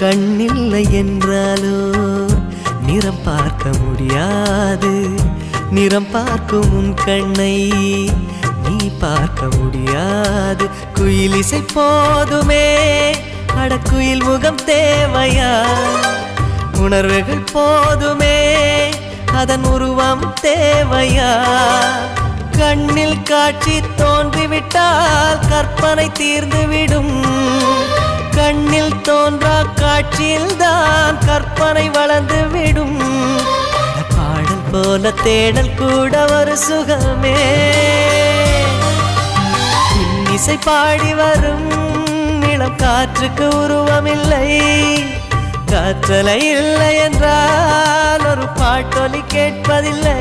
கண்ணில்லை என்றாலோ நிறம் பார்க்க முடியாது. நிறம் பார்க்கும் உன் கண்ணை நீ பார்க்க முடியாது. குயில் இசை போதுமே, அடக்குயில் முகம் தேவையா? உணர்வுகள் போதுமே, அதன் உருவம் தேவையா? கண்ணில் காட்சி தோன்றிவிட்டால் கற்பனை தீர்ந்துவிடும். கண்ணில் தோன்றா காட்சியில்தான் கற்பனை வளர்ந்துவிடும். பாடல் போல தேடல் கூட ஒரு சுகமே. இன்னிசை பாடி வரும் இளம் காற்றுக்கு உருவமில்லை. காற்றலை இல்லை என்றால் ஒரு பாட்டொலி கேட்பதில்லை.